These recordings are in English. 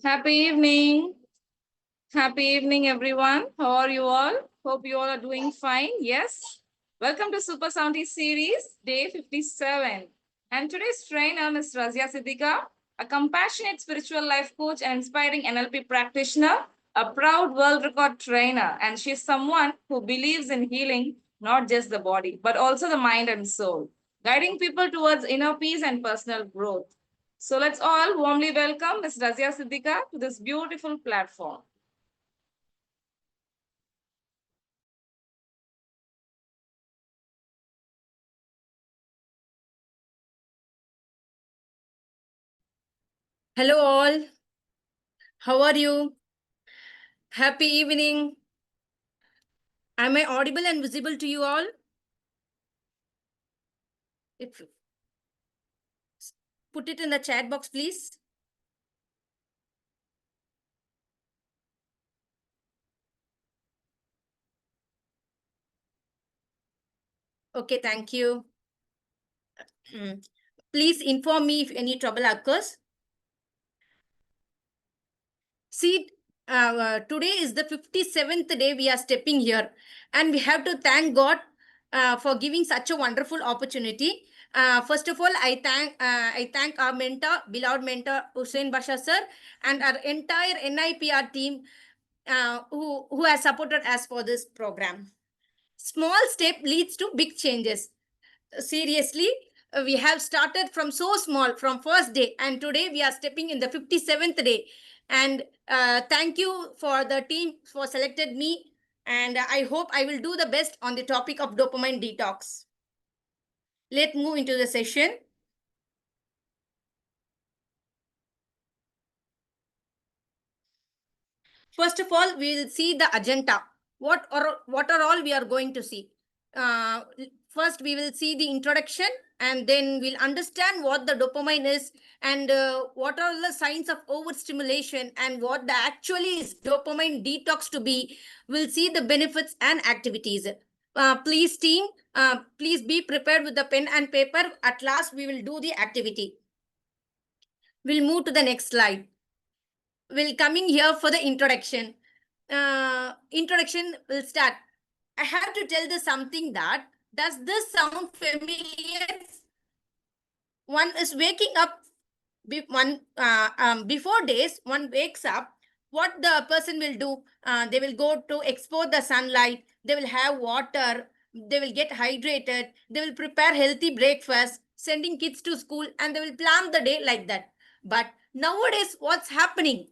Happy evening. Happy evening, everyone. How are you all? Hope you all are doing fine. Yes. Welcome to Super Soundy series, day 57. And today's trainer is Razia Siddika, a compassionate spiritual life coach and inspiring NLP practitioner, a proud world record trainer. And she's someone who believes in healing not just the body, but also the mind and soul, guiding people towards inner peace and personal growth. So let's all warmly welcome Ms. Razia Siddika to this beautiful platform. Hello all. How are you? Happy evening. Am I audible and visible to you all? If put it in the chat box, please. Okay, thank you. Please inform me if any trouble occurs. See, today is the 57th day we are stepping here, and we have to thank God for giving such a wonderful opportunity. First of all, I thank our mentor, beloved mentor Hussein Basha sir, and our entire NIPR team who has supported us for this program. Small step leads to big changes. Seriously, we have started from so small from first day, and today we are stepping in the 57th day. And thank you for the team for selected me, and I hope I will do the best on the topic of dopamine detox. Let's move into the session. First of all, we will see the agenda. What are all we are going to see? First, we will see the introduction, and then we'll understand what the dopamine is and what are the signs of overstimulation and what the actually is dopamine detox to be. We'll see the benefits and activities. Please, team, please be prepared with the pen and paper. At last, we will do the activity. We'll move to the next slide. We'll coming here for the introduction. Introduction will start. I have to tell this something that does this sound familiar? One is waking up before days. One wakes up. What the person will do? They will go to expose the sunlight. They will have water. They will get hydrated. They will prepare healthy breakfast, sending kids to school, and they will plan the day like that. But nowadays, what's happening?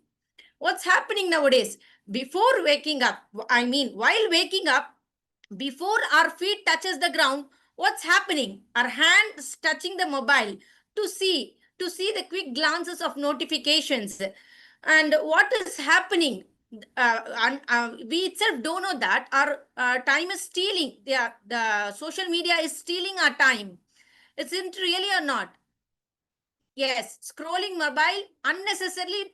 What's happening nowadays? Before waking up, while waking up, before our feet touches the ground, what's happening? Our hands touching the mobile to see the quick glances of notifications. And what is happening? We itself don't know that our time is stealing. The social media is stealing our time. Isn't really or not? Yes, scrolling mobile unnecessarily.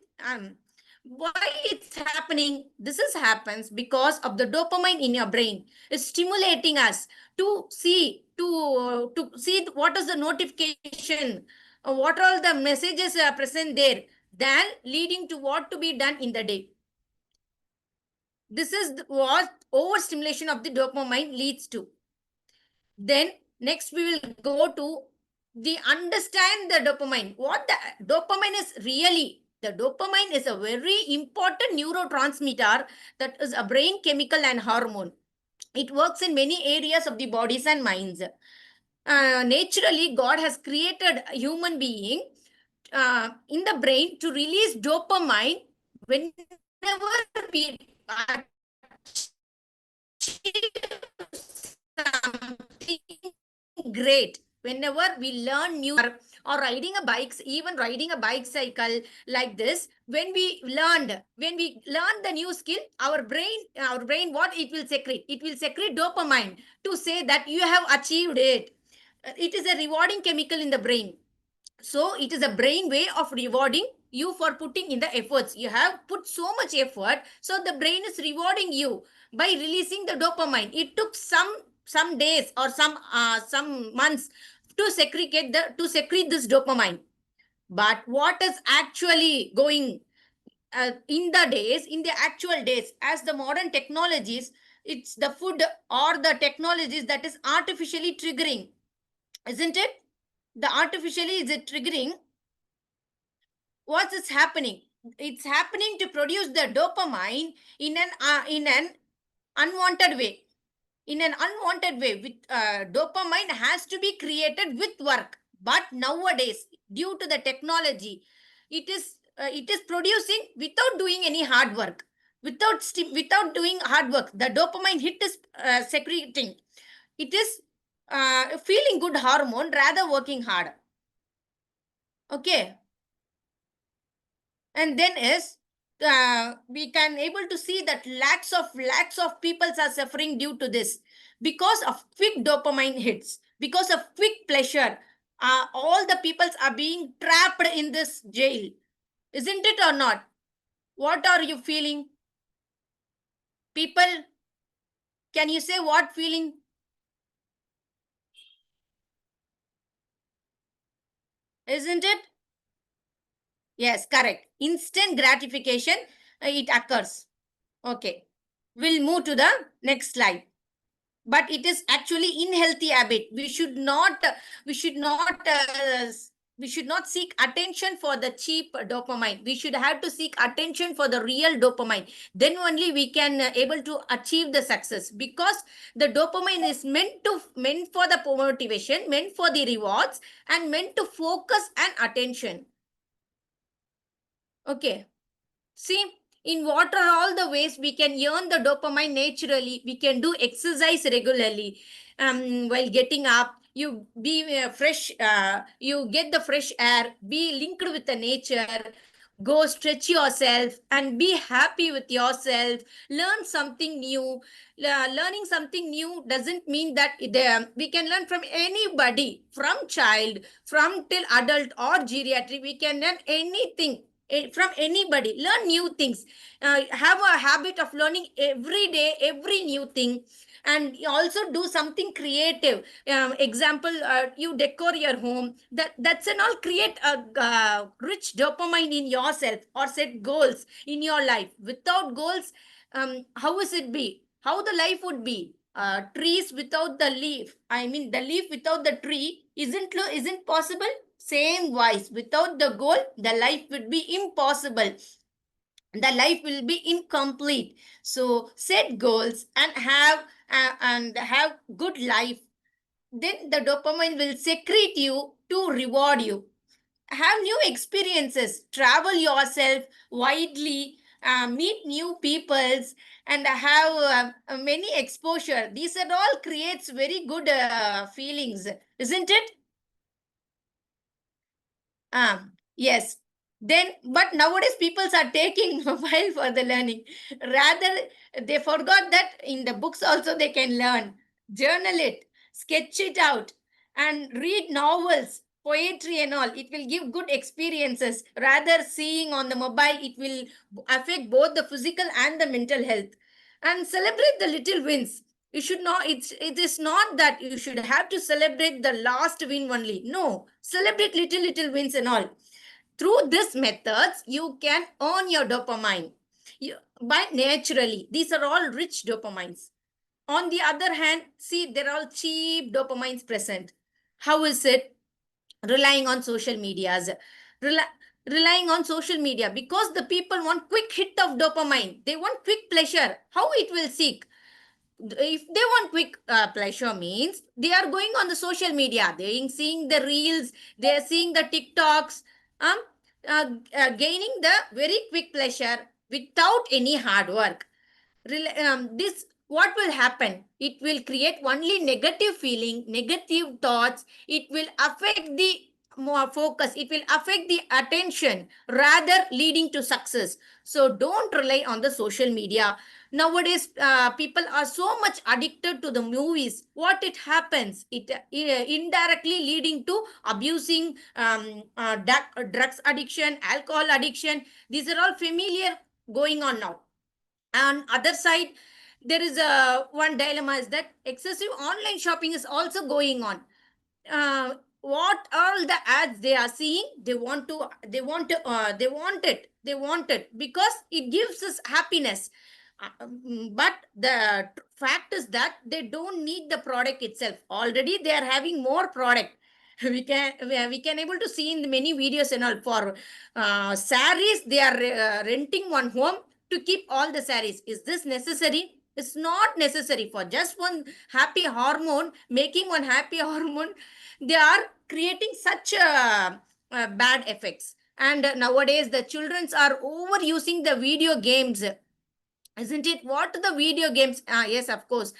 Why it's happening? This is happens because of the dopamine in your brain is stimulating us to see what is the notification, what all the messages are present there, then leading to what to be done in the day. This is what overstimulation of the dopamine leads to. Then next we will go to the understand the dopamine. What the dopamine is really? The dopamine is a very important neurotransmitter that is a brain chemical and hormone. It works in many areas of the bodies and minds. Naturally, God has created a human being in the brain to release dopamine whenever we something great. Whenever we learn new or riding a bike, even riding a bicycle like this, when we learn the new skill, our brain, what it will secrete? It will secrete dopamine to say that you have achieved it. It is a rewarding chemical in the brain. So it is a brain way of rewarding you for putting in the efforts. You have put so much effort, so the brain is rewarding you by releasing the dopamine. It took some days or some months to secrete this dopamine. But what is actually going in the actual days, as the modern technologies, it's the food or the technologies that is artificially triggering, isn't it? The artificially is it triggering. What is happening? It's happening to produce the dopamine in an unwanted way. In an unwanted way, with dopamine has to be created with work. But nowadays, due to the technology, it is producing without doing any hard work. Without doing hard work, the dopamine hit is secreting. It is feeling good hormone rather working hard. Okay. And then is we can able to see that lakhs of people are suffering due to this, because of quick dopamine hits, because of quick pleasure. All the peoples are being trapped in this jail, isn't it or not? What are you feeling, people? Can you say what feeling? Isn't it? Yes, correct. Instant gratification, it occurs. Okay, we'll move to the next slide. But it is actually unhealthy habit. We should not we should not seek attention for the cheap dopamine. We should have to seek attention for the real dopamine. Then only we can able to achieve the success, because the dopamine is meant for the motivation, meant for the rewards, and meant to focus and attention. Okay, see, in what are all the ways we can earn the dopamine naturally? We can do exercise regularly. While getting up, you be fresh, you get the fresh air, be linked with the nature, go stretch yourself and be happy with yourself, learn something new. Learning something new doesn't mean that we can learn from anybody, from child, from till adult or geriatric. We can learn anything from anybody. Learn new things. Have a habit of learning every day, every new thing. And also do something creative. Example, you decor your home. That's an all. Create a rich dopamine in yourself, or set goals in your life. Without goals, how is it be? How the life would be? Trees without the leaf. I mean, the leaf without the tree isn't possible. Same wise, without the goal, the life would be impossible. The life will be incomplete. So set goals and have good life. Then the dopamine will secrete you to reward you. Have new experiences, travel yourself widely, meet new peoples, and have many exposure. These are all creates very good feelings, isn't it? Yes. Then, but nowadays people are taking mobile for the learning. Rather, they forgot that in the books also they can learn. Journal it, sketch it out, and read novels, poetry and all. It will give good experiences. Rather, seeing on the mobile, it will affect both the physical and the mental health. And celebrate the little wins. You should not, it is not that you should have to celebrate the last win only. No, celebrate little wins and all. Through these methods, you can earn your dopamine by naturally. These are all rich dopamines. On the other hand, see, there are all cheap dopamines present. How is it? Relying on social medias. Relying on social media, because the people want quick hit of dopamine. They want quick pleasure. How it will seek? If they want quick pleasure, means they are going on the social media, they are seeing the reels, they are seeing the TikToks, gaining the very quick pleasure without any hard work. This, what will happen? It will create only negative feeling, negative thoughts. It will affect the more focus, it will affect the attention, rather leading to success. So don't rely on the social media. Nowadays, people are so much addicted to the movies. What it happens? It indirectly leading to abusing, drugs addiction, alcohol addiction. These are all familiar going on now. And other side, there is a one dilemma is that excessive online shopping is also going on. what all the ads they are seeing, they want it because it gives us happiness. But the fact is that they don't need the product itself. Already they are having more product. We can able to see in the many videos and all. For saris, they are renting one home to keep all the saris. Is this necessary? It's not necessary. For just one happy hormone, making one happy hormone, they are creating such bad effects. And nowadays the childrens are overusing the video games, isn't it? What the video games? Yes, of course.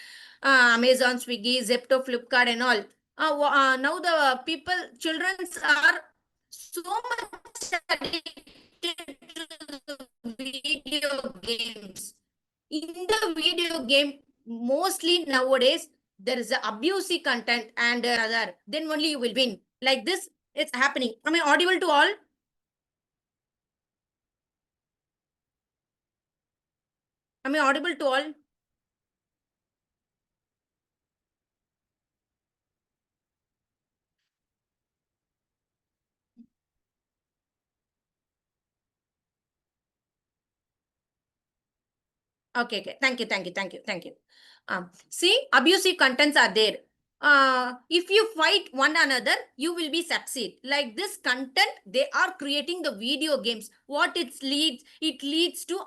Amazon, Swiggy, Zepto, Flipkart, and all. Now the people, children are so much addicted to the video games. In the video game, mostly nowadays there is a abusive content and other. Then only you will win. Like this, it's happening. Am I audible to all? Am I audible to all? Okay, okay. Thank you. See, abusive contents are there. If you fight one another, you will be succeed. Like this content, they are creating the video games. What it leads to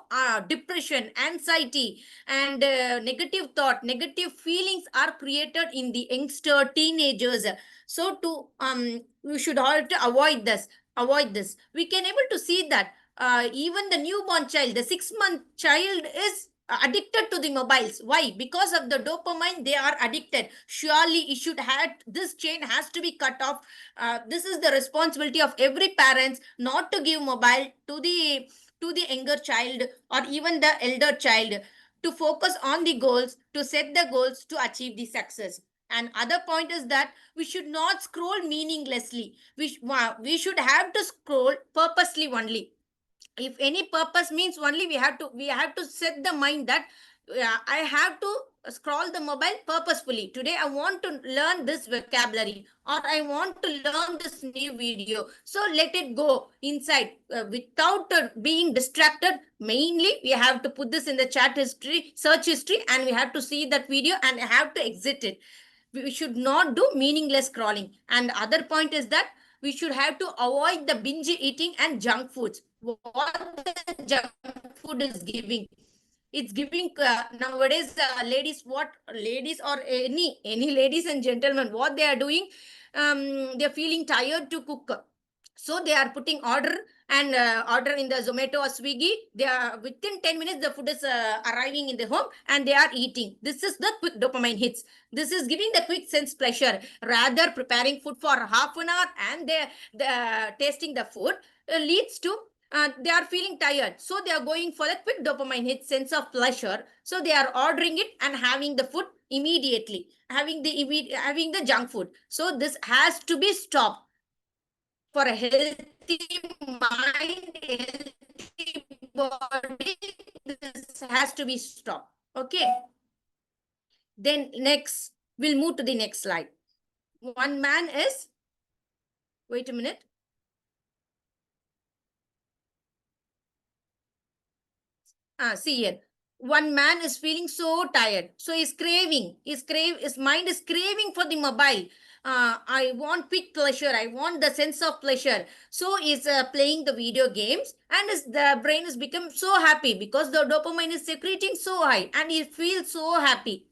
depression, anxiety, and negative thought, negative feelings are created in the youngster teenagers. So we should all to avoid this. Avoid this. We can able to see that even the newborn child, the 6-month child is addicted to the mobiles. Why? Because of the dopamine, they are addicted. Surely it should have, this chain has to be cut off. This is the responsibility of every parents not to give mobile to the younger child or even the elder child, to focus on the goals, to set the goals to achieve the success. And other point is that we should not scroll meaninglessly. We should have to scroll purposely only. If any purpose means, only we have to set the mind that I have to scroll the mobile purposefully. Today I want to learn this vocabulary, or I want to learn this new video, so let it go inside without being distracted. Mainly we have to put this in the chat history, search history, and we have to see that video and have to exit it. We should not do meaningless scrolling. And other point is that we should have to avoid the binge eating and junk foods. What the junk food is giving, it's giving nowadays ladies, what ladies or any ladies and gentlemen, what they are doing, they're feeling tired to cook, so they are putting order, and order in the Zomato or Swiggy. They are within 10 minutes the food is arriving in the home, and they are eating. This is the quick dopamine hits. This is giving the quick sense pleasure. Rather preparing food for half an hour and they tasting the food leads to they are feeling tired, so they are going for the quick dopamine hit, sense of pleasure. So they are ordering it and having the food immediately, having the junk food. So this has to be stopped. For a healthy mind, healthy body, this has to be stopped. Okay. Then next, we'll move to the next slide. One man is, wait a minute. See here. One man is feeling so tired. So he's craving. His mind is craving for the mobile. I want quick pleasure. I want the sense of pleasure. So he's playing the video games, and the brain has become so happy because the dopamine is secreting so high, and he feels so happy.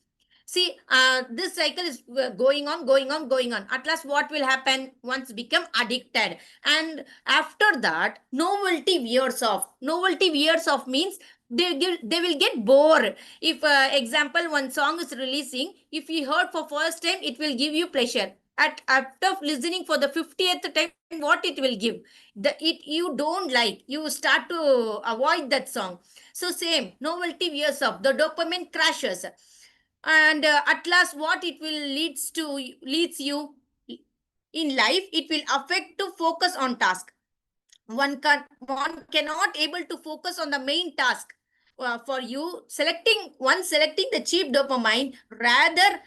See, this cycle is going on, going on, going on. At last, what will happen? Once become addicted, and after that, novelty wears off. Novelty wears off means they will get bored. If example, one song is releasing, if you heard for first time, it will give you pleasure. After listening for the 50th time, what it will give, it you don't like, you start to avoid that song. So same, novelty wears off, the dopamine crashes, and at last what it will leads you in life, it will affect to focus on task. One cannot able to focus on the main task. For you, selecting the cheap dopamine rather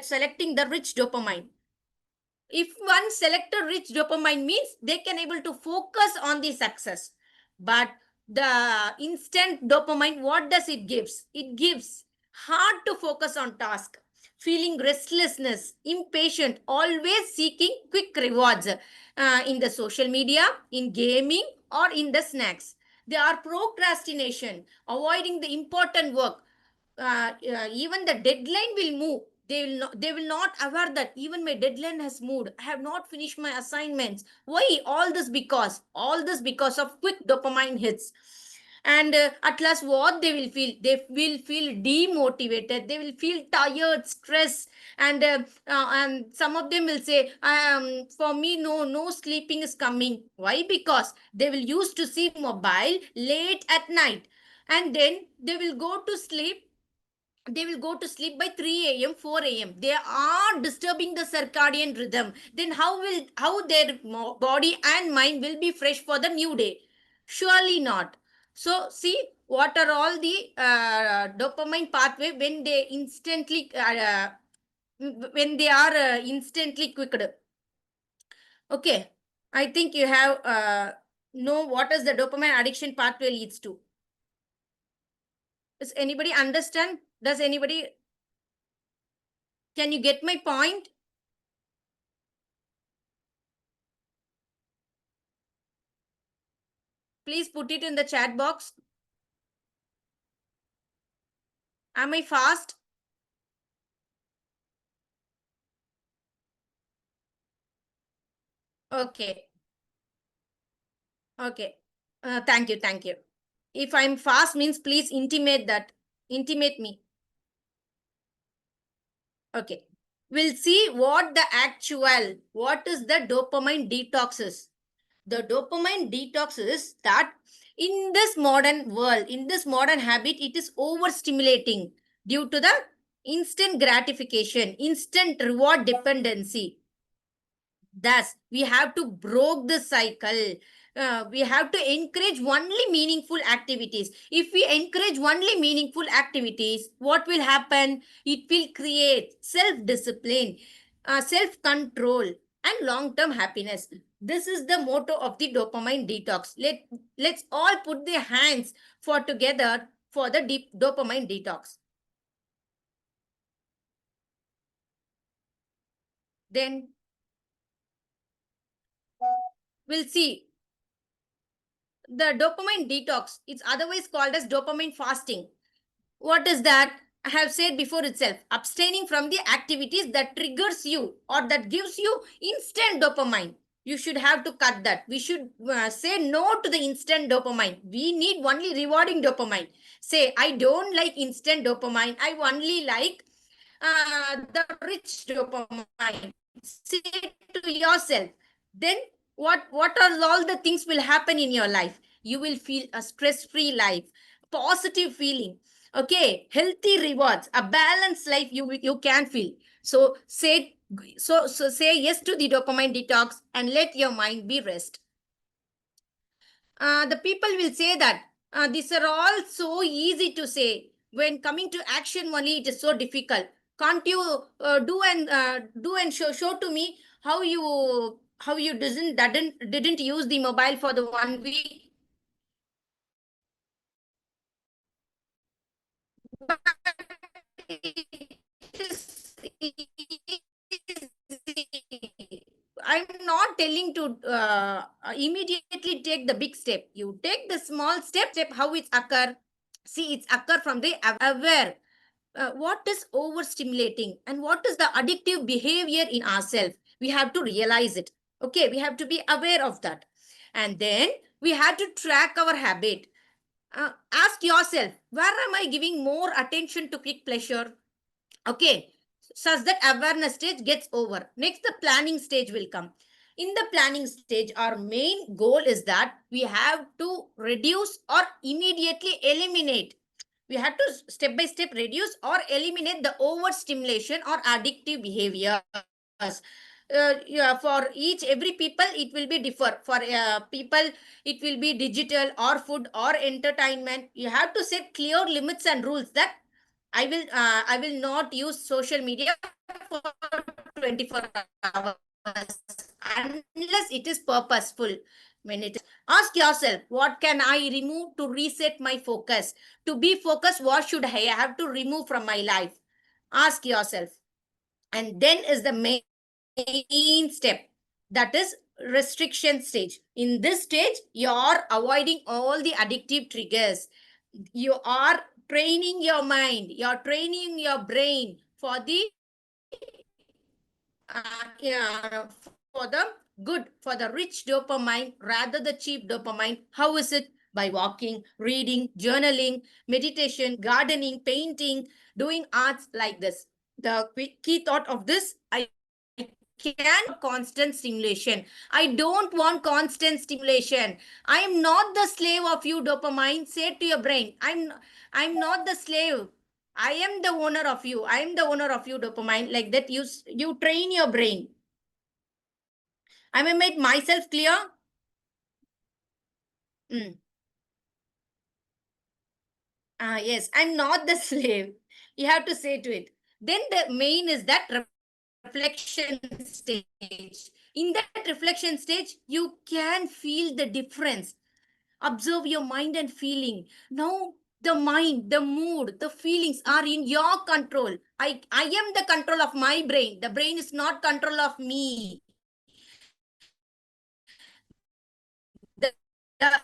selecting the rich dopamine. If one selector rich dopamine means they can able to focus on the success. But the instant dopamine, what does it gives? It gives hard to focus on task, feeling restlessness, impatient, always seeking quick rewards in the social media, in gaming, or in the snacks. They are procrastination, avoiding the important work. Even the deadline will move. They will not aware that even my deadline has moved. I have not finished my assignments. Why all this because of quick dopamine hits. And at last what they will feel demotivated, they will feel tired, stressed. And some of them will say, for me, no sleeping is coming. Why? Because they will used to see mobile late at night, and then they will go to sleep by 3 a.m., 4 a.m. They are disturbing the circadian rhythm. Then how their body and mind will be fresh for the new day? Surely not. So see what are all the dopamine pathway when they are instantly quicked. Okay, I think you have know what is the dopamine addiction pathway leads to. Does anybody understand? Can you get my point? Please put it in the chat box. Am I fast? Okay. Okay. Thank you. Thank you. If I'm fast means please intimate me. Okay. We'll see what is the dopamine detox is. The dopamine detox is that in this modern world, in this modern habit, it is overstimulating due to the instant gratification, instant reward dependency. Thus, we have to break the cycle. We have to encourage only meaningful activities. If we encourage only meaningful activities, what will happen? It will create self-discipline, self-control, and long-term happiness. This is the motto of the dopamine detox. Let's all put their hands for together for the deep dopamine detox. Then we'll see the dopamine detox. It's otherwise called as dopamine fasting. What is that? I have said before itself, abstaining from the activities that triggers you or that gives you instant dopamine. You should have to cut that. We should say no to the instant dopamine. We need only rewarding dopamine. Say, I don't like instant dopamine. I only like the rich dopamine. Say to yourself. Then what are all the things will happen in your life? You will feel a stress-free life, positive feeling. Okay, healthy rewards, a balanced life you can feel. So say yes to the dopamine detox and let your mind be rest. The people will say that these are all so easy to say. When coming to action only, it is so difficult. Can't you do and show to me how you didn't use the mobile for the 1 week? I'm not telling to immediately take the big step. You take the small step, how it's occur. See, it's occur from the aware. What is overstimulating and what is the addictive behavior in ourselves? We have to realize it. Okay, we have to be aware of that. And then we have to track our habit. Ask yourself, where am I giving more attention to quick pleasure? Okay, such that awareness stage gets over. Next, the planning stage will come. In the planning stage, our main goal is that we have to reduce or immediately eliminate. We have to step by step reduce or eliminate the overstimulation or addictive behaviors. Yeah, for every people it will be differ. For people it will be digital or food or entertainment. You have to set clear limits and rules that I will not use social media for 24 hours. unless it is purposeful. When it ask yourself, what can I remove to reset my focus? To be focused, what should I have to remove from my life? Ask yourself. And then is the main step, that is restriction stage. In this stage, you are avoiding all the addictive triggers. You are training your mind, you're training your brain for the yeah, for the good, for the rich dopamine rather the cheap dopamine. How is it? By walking, reading, journaling, meditation, gardening, painting, doing arts like this. The key thought of this, I can constant stimulation. I don't want constant stimulation. I am not the slave of you, dopamine. Say to your brain, I'm not the slave. I am the owner of you. I am the owner of you, dopamine. Like that, you train your brain. I may make myself clear. Mm. Yes, I'm not the slave. You have to say to it. Then the main is that reflection stage. In that reflection stage, you can feel the difference. Observe your mind and feeling. Now, the mind, the mood, the feelings are in your control. I am the control of my brain. The brain is not control of me. The, the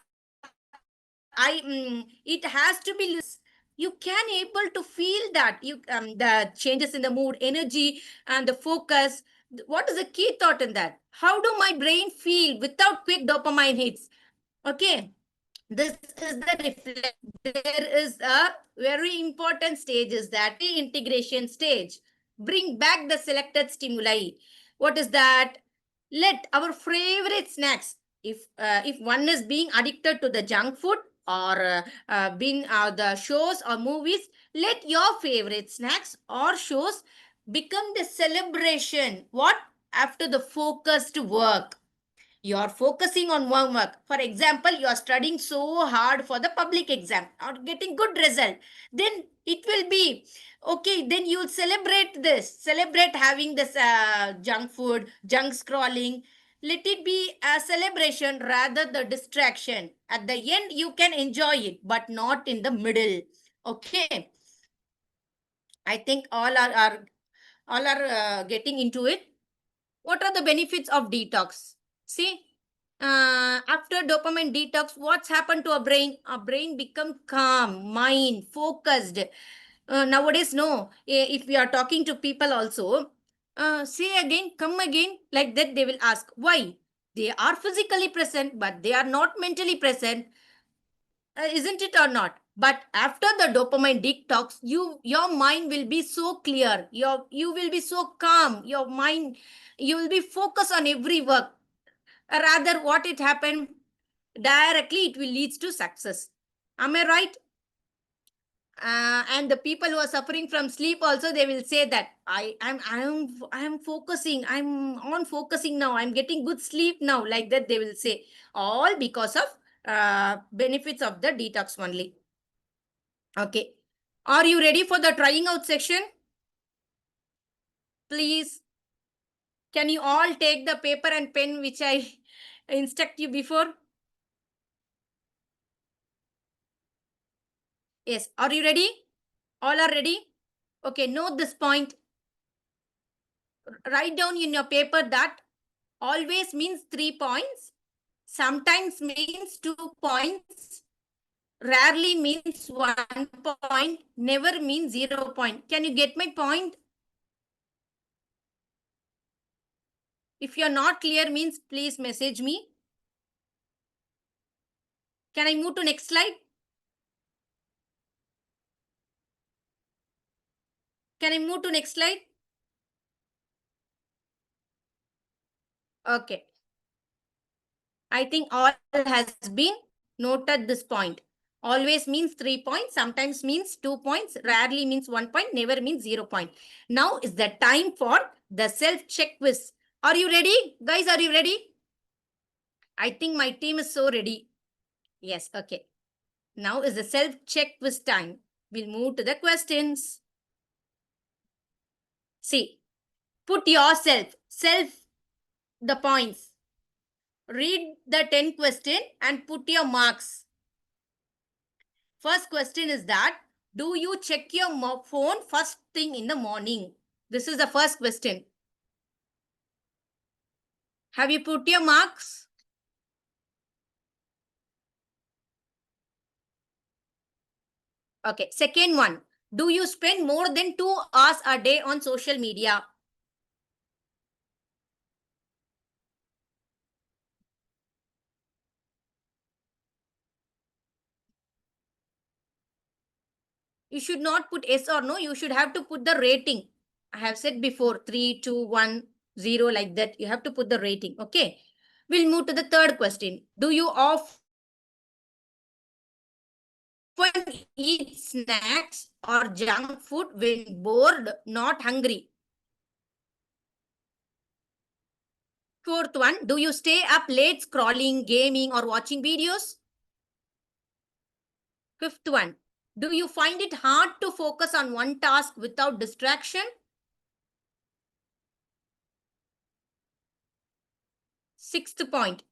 it has to be, you can able to feel that you the changes in the mood, energy, and the focus. What is the key thought in that? How do my brain feel without quick dopamine hits? Okay, this is the reflect. There is a very important stage, is that the integration stage. Bring back the selected stimuli. What is that? Let our favorite snacks, if one is being addicted to the junk food, or being the shows or movies, let your favorite snacks or shows become the celebration. What? After the focused work, you are focusing on one work. For example, you are studying so hard for the public exam or getting good result. Then it will be okay. Then you will celebrate this, celebrate having this junk food, junk scrolling. Let it be a celebration rather the distraction. At the end, you can enjoy it, but not in the middle. Okay. I think all are getting into it. What are the benefits of detox? See, after dopamine detox, what's happened to our brain? Our brain become calm, mind focused. Nowadays, no. If we are talking to people also, say again, come again, like that, they will ask why. They are physically present, but they are not mentally present. Isn't it or not? But after the dopamine detox, your mind will be so clear. You will be so calm. Your mind, you will be focused on every work. Rather, what it happened directly, it will leads to success. Am I right? And the people who are suffering from sleep also, they will say that I'm focusing. I'm on focusing now. I'm getting good sleep now. Like that, they will say, all because of benefits of the detox only. Okay. Are you ready for the trying out section? Please, can you all take the paper and pen which I instruct you before? Yes. Are you ready? All are ready? Okay, note this point. Write down in your paper that always means 3 points, sometimes means 2 points, rarely means 1 point, never means 0 point. Can you get my point? If you're not clear means please message me. Can I move to next slide? Can I move to next slide? Okay. I think all has been noted this point. Always means 3 points, sometimes means 2 points, rarely means 1 point, never means 0 point. Now is the time for the self-check quiz. Are you ready? Guys, are you ready? I think my team is so ready. Yes, okay. Now is the self-check quiz time. We'll move to the questions. See, put yourself, the points. Read the 10 question and put your marks. First question is that, do you check your phone first thing in the morning? This is the first question. Have you put your marks? Okay. Second one, do you spend more than 2 hours a day on social media? You should not put yes or no. You should have to put the rating. I have said before 3, 2, 1, 0 like that. You have to put the rating. Okay. We'll move to the third question. Do you often eat snacks or junk food when bored, not hungry? Fourth one, do you stay up late scrolling, gaming, or watching videos? Fifth one, do you find it hard to focus on one task without distraction? Sixth point,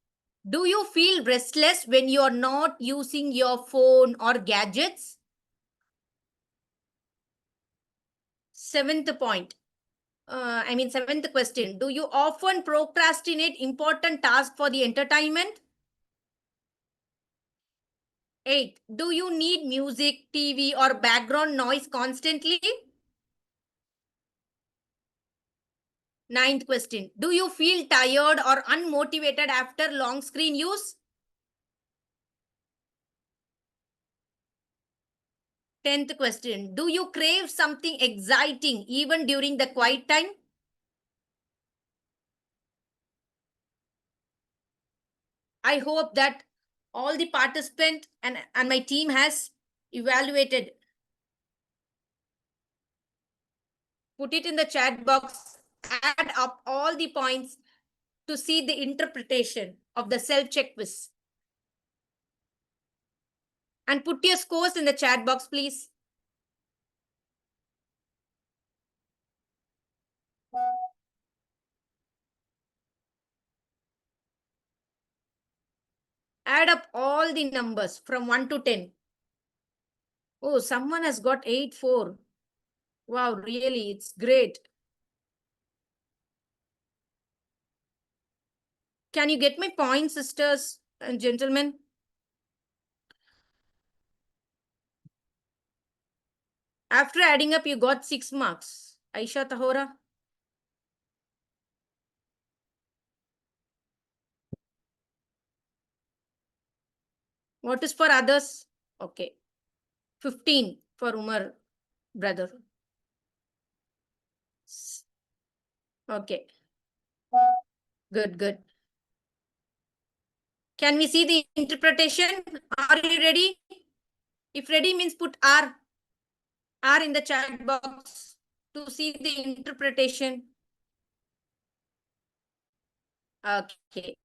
do you feel restless when you are not using your phone or gadgets? Seventh point, seventh question, do you often procrastinate important tasks for the entertainment? 8. Do you need music, TV, or background noise constantly? Ninth question. Do you feel tired or unmotivated after long screen use? 10th question. Do you crave something exciting even during the quiet time? I hope that all the participants and my team has evaluated. Put it in the chat box. Add up all the points to see the interpretation of the self-check quiz. And put your scores in the chat box, please. Add up all the numbers from 1 to 10. Oh, someone has got 8-4. Wow, really, it's great. Can you get my points, sisters and gentlemen? After adding up, you got 6 marks. Aisha Tahora. What is for others? Okay. 15 for Umar, brother. Okay. Good, good. Can we see the interpretation? Are you ready? If ready means put R. R in the chat box to see the interpretation. Okay.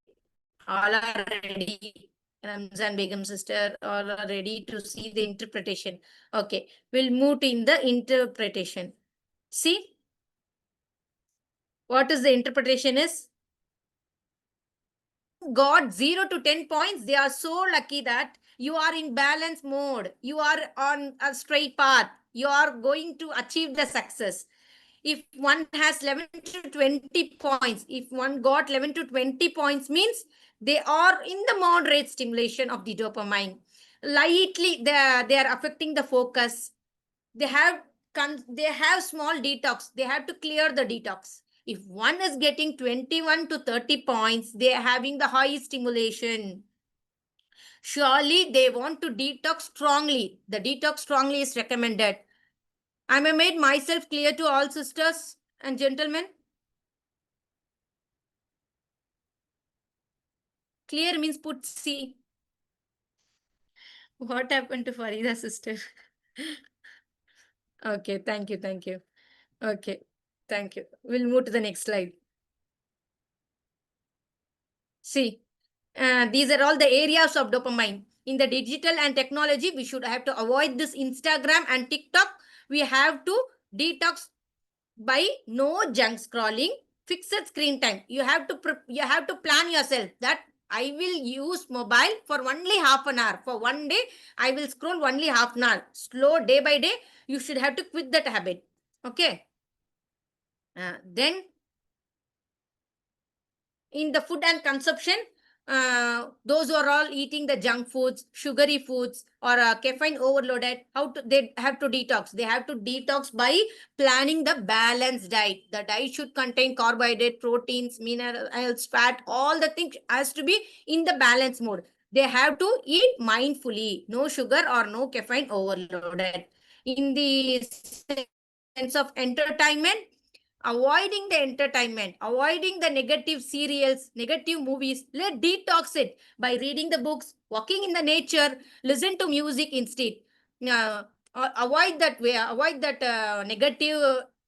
All are ready. Ramzan Begum sister, all are ready to see the interpretation. Okay. We'll move in the interpretation. See? What is the interpretation is? Got 0 to 10 points. They are so lucky that you are in balance mode. You are on a straight path. You are going to achieve the success. If one has 11 to 20 points, if one got 11 to 20 points means they are in the moderate stimulation of the dopamine. Lightly, they are affecting the focus. They have small detox. They have to clear the detox. If one is getting 21 to 30 points, they are having the high stimulation. Surely they want to detox strongly. The detox strongly is recommended. I may made myself clear to all sisters and gentlemen. Clear means put C. What happened to Farida sister? Okay, thank you, thank you. Okay, thank you. We'll move to the next slide. See, these are all the areas of dopamine. In the digital and technology, we should have to avoid this Instagram and TikTok. We have to detox by no junk scrolling, fixed screen time. You have to plan yourself that I will use mobile for only half an hour. For one day, I will scroll only half an hour. Slow day by day, you should have to quit that habit. Okay. Then in the food and consumption, those who are all eating the junk foods, sugary foods, or caffeine overloaded, they have to detox. They have to detox by planning the balanced diet. The diet should contain carbohydrate, proteins, minerals, fat. All the things has to be in the balance mode. They have to eat mindfully, no sugar or no caffeine overloaded. In the sense of entertainment, avoiding the entertainment, avoiding the negative serials, negative movies. Let detox it by reading the books, walking in the nature, listen to music instead. Avoid that way, avoid that negative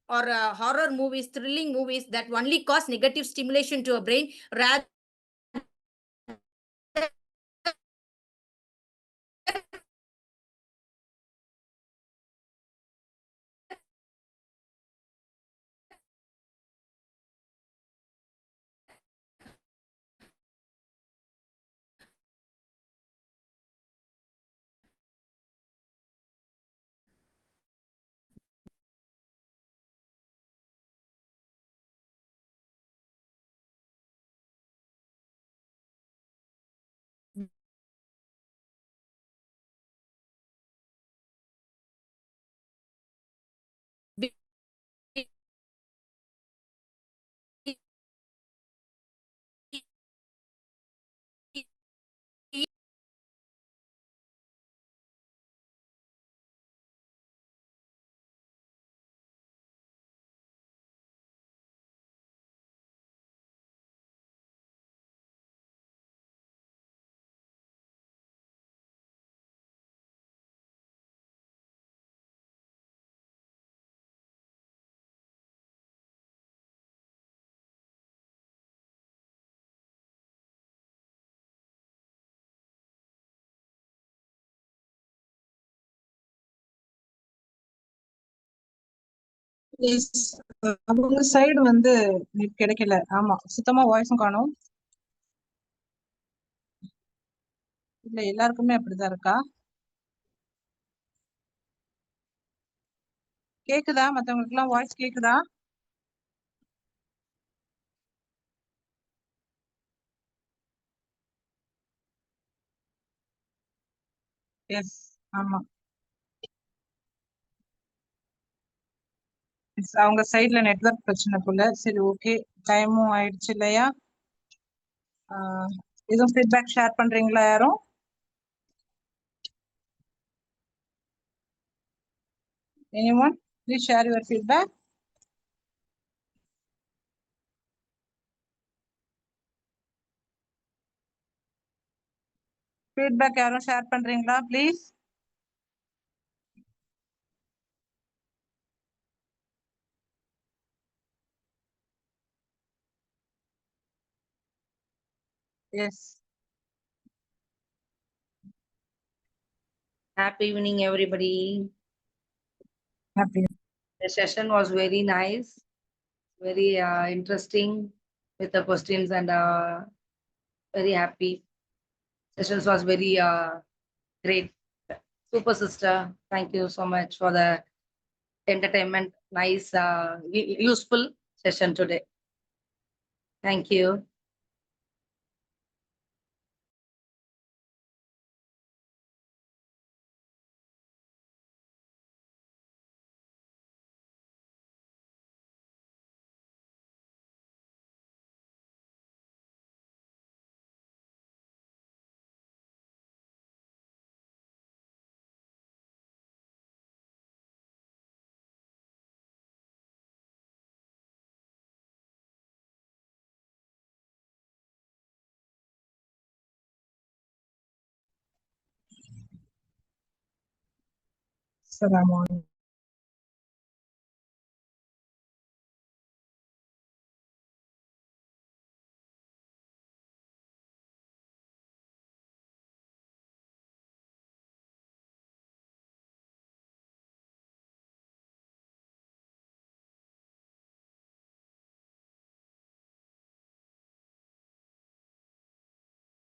or horror movies, thrilling movies that only cause negative stimulation to a brain rather be Yes, அவங்க side வந்து net கிடைக்கல. ஆமா, சுத்தமா வாய்ஸும் காணோம். இல்ல, எல்லாருக்குமே அப்படிதான் இருக்கா? கேக்குதா? மத்தவங்களுக்கு எல்லாம் வாய்ஸ் கேக்குதா? எஸ், ஆமா. Yes, அவங்க சைடுல நெட்வொர்க் பிரச்சனை போல. சரி, ஓகே, டைமும் ஆயிடுச்சு இல்லையா? எதுவும் ஃபீட்பேக் ஷேர் பண்றீங்களா யாரும்? Anyone? Please share your feedback. Feedback யாரும் ஷேர் பண்றீங்களா please? Yes. Happy evening, everybody. Happy. The session was very nice, very interesting with the questions and very happy. Sessions was very great. Super sister, thank you so much for the entertainment, nice, useful session today. Thank you. Assalamu alaikum.